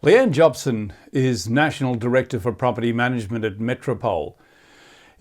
Leanne Jopson is National Director for Property Management at Metropole.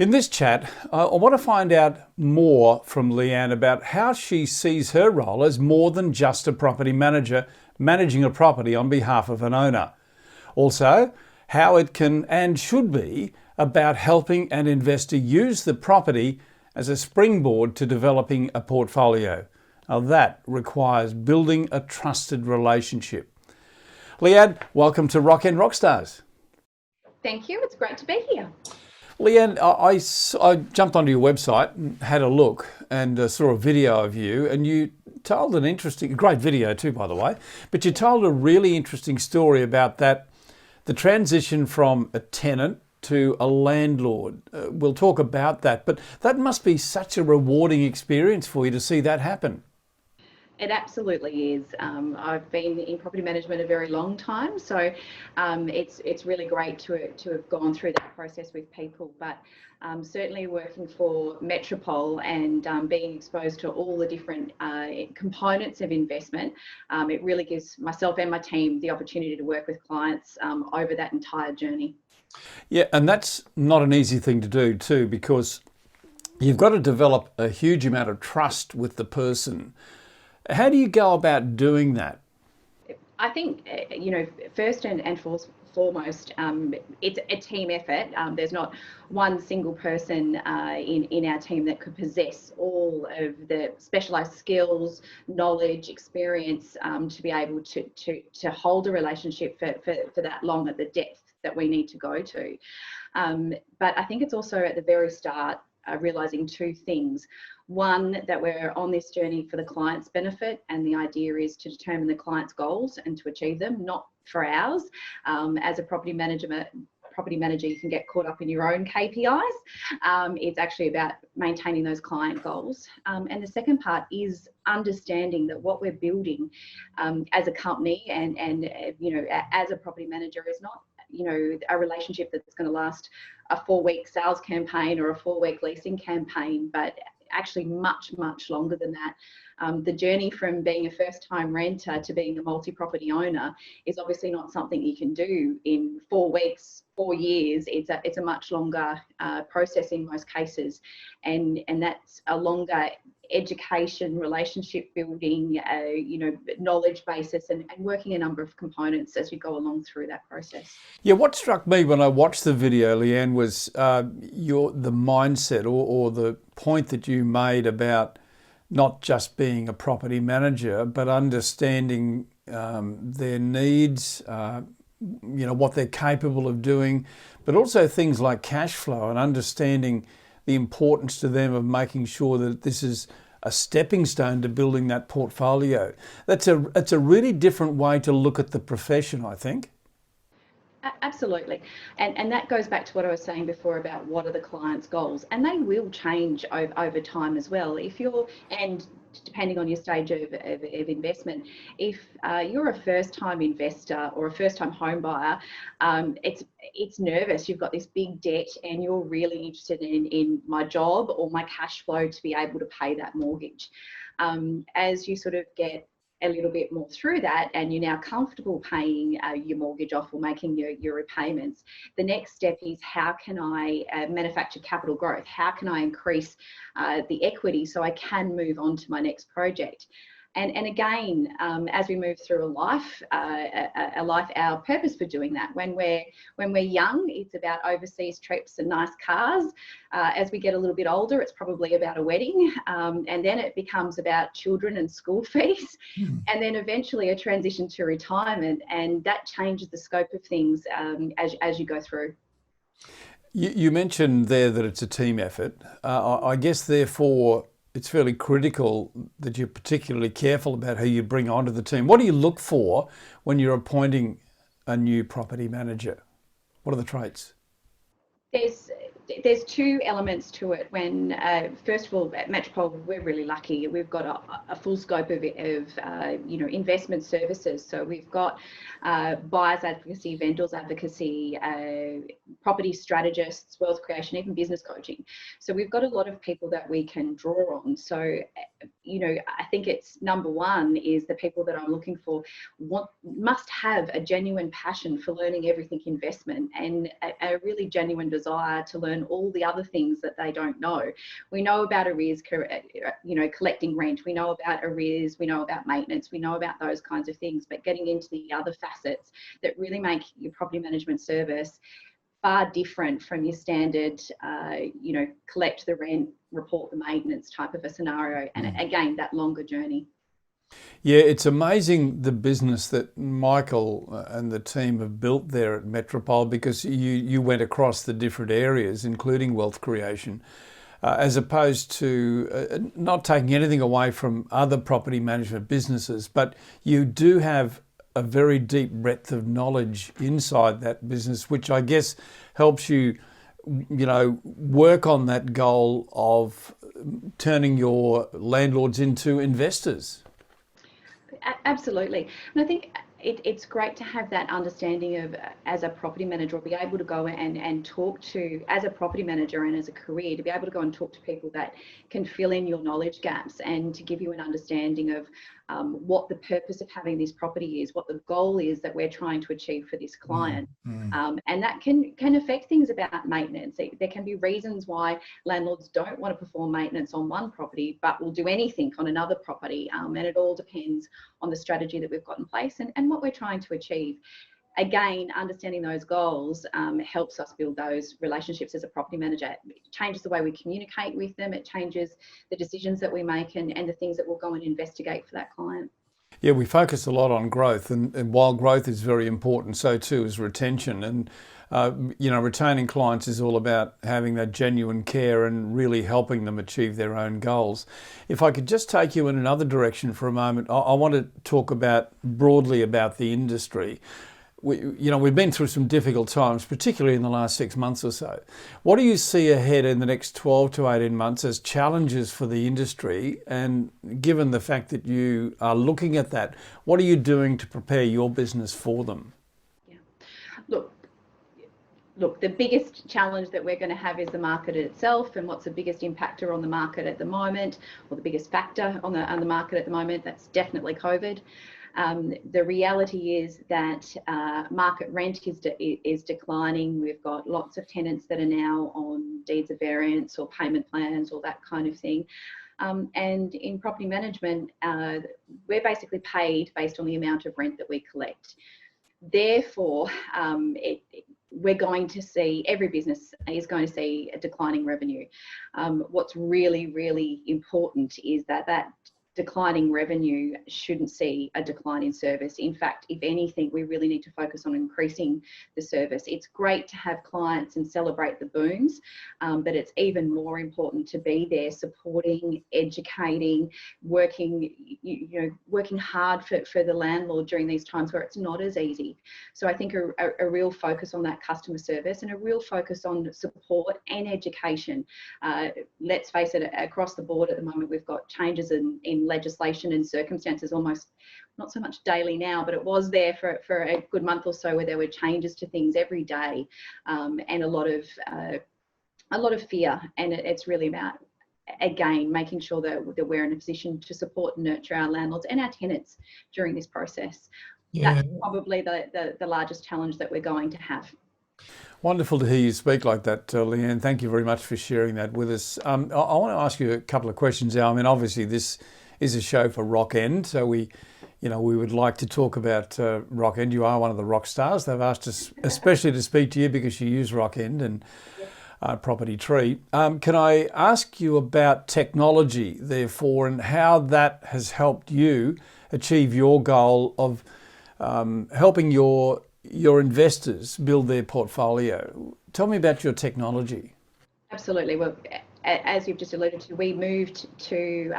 In this chat, I want to find out more from Leanne about how she sees her role as more than just a property manager managing a property on behalf of an owner. Also, how it can and should be about helping an investor use the property as a springboard to developing a portfolio. Now that requires building a trusted relationship. Leanne, welcome to Rockstars. Thank you. It's great to be here. Leanne, I jumped onto your website and had a look and saw a video of you, and you told an interesting, great video too, by the way, but you told a really interesting story about the transition from a tenant to a landlord. We'll talk about that, but that must be such a rewarding experience for you to see that happen. It absolutely is. I've been in property management a very long time, so it's really great to have gone through that process with people. But certainly working for Metropole and being exposed to all the different components of investment, it really gives myself and my team the opportunity to work with clients over that entire journey. Yeah, and that's not an easy thing to do too, because you've got to develop a huge amount of trust with the person. How do you go about doing that? I think, first and foremost, it's a team effort. There's not one single person in our team that could possess all of the specialised skills, knowledge, experience to be able to hold a relationship for that long at the depth that we need to go to. But I think it's also at the very start realising two things. One, that we're on this journey for the client's benefit, and the idea is to determine the client's goals and to achieve them, not for ours. As a property manager, you can get caught up in your own KPIs. It's actually about maintaining those client goals. And the second part is understanding that what we're building as a company and as a property manager is not a relationship that's going to last a 4-week sales campaign or a 4-week leasing campaign, but actually much longer than that. The journey from being a first-time renter to being a multi-property owner is obviously not something you can do in 4 weeks, 4 years. It's a much longer process in most cases, and that's a longer education, relationship building, knowledge basis, and working a number of components as we go along through that process. Yeah, what struck me when I watched the video, Leanne, was the mindset or the point that you made about not just being a property manager, but understanding their needs, what they're capable of doing, but also things like cash flow and understanding the importance to them of making sure that this is a stepping stone to building that portfolio. It's a really different way to look at the profession, I think. Absolutely. And that goes back to what I was saying before about what are the client's goals, and they will change over time as well. And depending on your stage of investment, if you're a first-time investor or a first-time home buyer, it's nervous. You've got this big debt and you're really interested in my job or my cash flow to be able to pay that mortgage. As you sort of get a little bit more through that and you're now comfortable paying your mortgage off or making your repayments, the next step is how can I manufacture capital growth? How can I increase the equity so I can move on to my next project? And again, as we move through a life, our purpose for doing that. When we're young, it's about overseas trips and nice cars. As we get a little bit older, it's probably about a wedding, and then it becomes about children and school fees, and then eventually a transition to retirement, and that changes the scope of things as you go through. You mentioned there that it's a team effort. I guess, therefore, it's fairly critical that you're particularly careful about who you bring onto the team. What do you look for when you're appointing a new property manager? What are the traits? there's two elements to it. When first of all, at Metropole, we're really lucky. We've got a full scope of investment services. So we've got buyers advocacy, vendors advocacy, property strategists, wealth creation, even business coaching. So we've got a lot of people that we can draw on. So I think it's number one is the people that I'm looking for must have a genuine passion for learning everything investment and a really genuine desire to learn all the other things that they don't know. We know about arrears, collecting rent. We know about arrears. We know about maintenance. We know about those kinds of things. But getting into the other facets that really make your property management service far different from your standard, collect the rent, report the maintenance type of a scenario. And again, that longer journey. Yeah, it's amazing the business that Michael and the team have built there at Metropole, because you went across the different areas, including wealth creation, as opposed to not taking anything away from other property management businesses, but you do have a very deep breadth of knowledge inside that business, which I guess helps you, work on that goal of turning your landlords into investors. Absolutely. And I think it's great to have that understanding of, as a property manager, or be able to go and talk to, as a property manager and as a career, to be able to go and talk to people that can fill in your knowledge gaps and to give you an understanding of what the purpose of having this property is, what the goal is that we're trying to achieve for this client. And that can affect things about maintenance. There can be reasons why landlords don't want to perform maintenance on one property, but will do anything on another property. And it all depends on the strategy that we've got in place and what we're trying to achieve. Again, understanding those goals helps us build those relationships as a property manager. It changes the way we communicate with them. It changes the decisions that we make and the things that we'll go and investigate for that client. Yeah, we focus a lot on growth, and while growth is very important, so too is retention. And retaining clients is all about having that genuine care and really helping them achieve their own goals. If I could just take you in another direction for a moment, I want to talk broadly about the industry. We've been through some difficult times, particularly in the last 6 months or so. What do you see ahead in the next 12 to 18 months as challenges for the industry? And given the fact that you are looking at that, what are you doing to prepare your business for them? Yeah. Look, the biggest challenge that we're going to have is the market itself, and what's the biggest impactor on the market at the moment, or the biggest factor on the market at the moment. That's definitely COVID. The reality is that market rent is declining. We've got lots of tenants that are now on deeds of variance or payment plans or that kind of thing. And in property management, we're basically paid based on the amount of rent that we collect. Therefore, we're going to see, every business is going to see a declining revenue. What's really, really important is that declining revenue shouldn't see a decline in service. In fact, if anything, we really need to focus on increasing the service. It's great to have clients and celebrate the booms, but it's even more important to be there supporting, educating, working hard for the landlord during these times where it's not as easy. So I think a real focus on that customer service and a real focus on support and education. Let's face it, across the board at the moment, we've got changes in legislation and circumstances almost not so much daily now, but it was there for a good month or so where there were changes to things every day, and a lot of fear. And it's really about, again, making sure that we're in a position to support and nurture our landlords and our tenants during this process. Yeah. That's probably the largest challenge that we're going to have. Wonderful to hear you speak like that, Leanne. Thank you very much for sharing that with us. I want to ask you a couple of questions now. I mean, obviously this is a show for Rockend, so we would like to talk about Rockend. You are one of the rock stars. They've asked us especially to speak to you because you use Rockend and Property Tree. Can I ask you about technology, therefore, and how that has helped you achieve your goal of helping your investors build their portfolio? Tell me about your technology. Absolutely. Well, as you've just alluded to, we moved to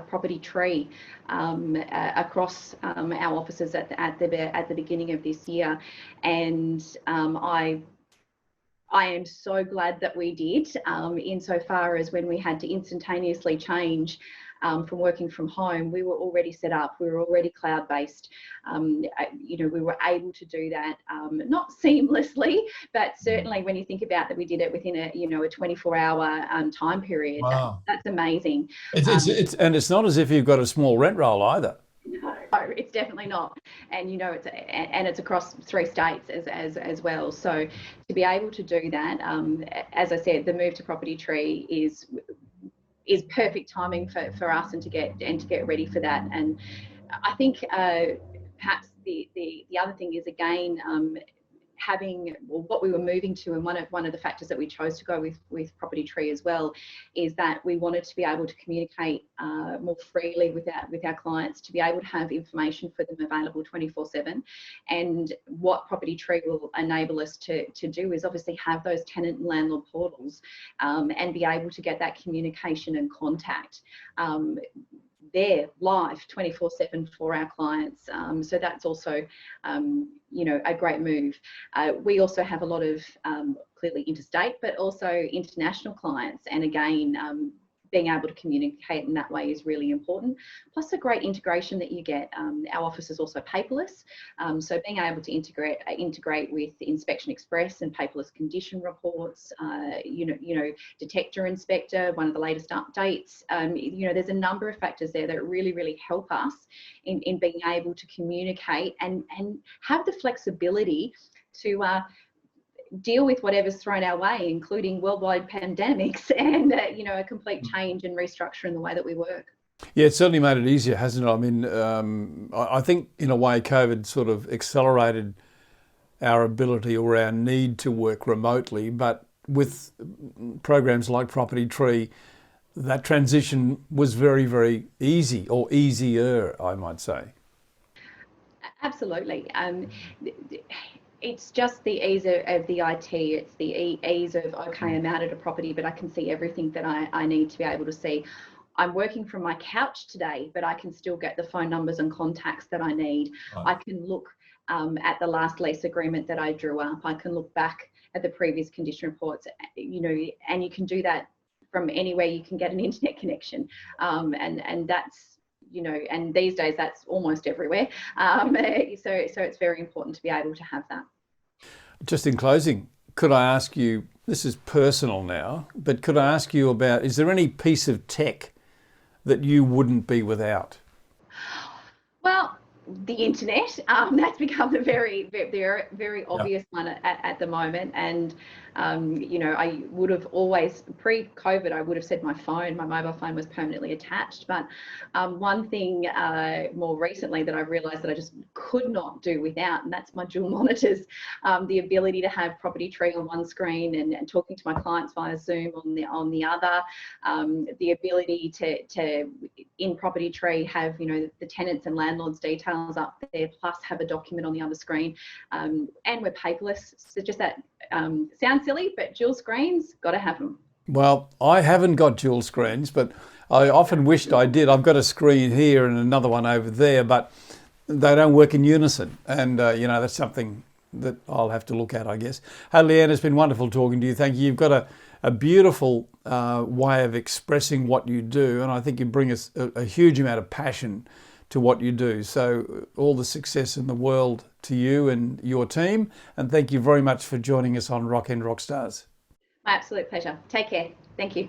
Property Tree across our offices at the beginning of this year, and I I am so glad that we did, insofar as when we had to instantaneously change from working from home, we were already set up, we were already cloud-based. We were able to do that, not seamlessly, but certainly when you think about that, we did it within a 24-hour time period. Wow. That's amazing. And it's not as if you've got a small rent roll either. No, it's definitely not, and it's across 3 states as well. So to be able to do that, as I said, the move to Property Tree is perfect timing for us, and to get ready for that. And I think perhaps the other thing is, again, having, well, what we were moving to, and one of the factors that we chose to go with Property Tree as well, is that we wanted to be able to communicate more freely with our clients, to be able to have information for them available 24/7. And what Property Tree will enable us to do is obviously have those tenant and landlord portals, and be able to get that communication and contact there live 24/7 for our clients. So that's also a great move. We also have a lot of clearly interstate, but also international clients, and again, being able to communicate in that way is really important. Plus the great integration that you get. Our office is also paperless, so being able to integrate with Inspection Express and paperless condition reports, Detector Inspector, one of the latest updates. There's a number of factors there that really, really help us in being able to communicate and have the flexibility to deal with whatever's thrown our way, including worldwide pandemics and a complete change and restructure in the way that we work. Yeah, it's certainly made it easier, hasn't it? I mean, I think in a way COVID sort of accelerated our ability or our need to work remotely, but with programs like Property Tree, that transition was very, very easy, or easier, I might say. Absolutely. It's just the ease of the IT. It's the ease of, okay, I'm out at a property, but I can see everything that I need to be able to see. I'm working from my couch today, but I can still get the phone numbers and contacts that I need. Right. I can look at the last lease agreement that I drew up. I can look back at the previous condition reports, and you can do that from anywhere you can get an internet connection. And that's, and these days that's almost everywhere. So it's very important to be able to have that. Just in closing, could I ask you, this is personal now, but could I ask you about, is there any piece of tech that you wouldn't be without? Well, the internet, that's become a very, very, very obvious one at the moment. And, I would have always, pre-COVID, I would have said my mobile phone was permanently attached. But one thing more recently that I realised that I just could not do without, and that's my dual monitors, the ability to have Property Tree on one screen and talking to my clients via Zoom on the other, the ability to in Property Tree have, the tenants and landlords details up there, plus have a document on the other screen, and we're paperless. So just that sounds silly, but dual screens, got to have them. Well, I haven't got dual screens, but I often wished I did. I've got a screen here and another one over there, but they don't work in unison. And, that's something that I'll have to look at, I guess. Hey, Leanne, it's been wonderful talking to you. Thank you. You've got a beautiful way of expressing what you do, and I think you bring us a huge amount of passion to what you do. So all the success in the world to you and your team. And thank you very much for joining us on Rock and Rockstars. My absolute pleasure. Take care. Thank you.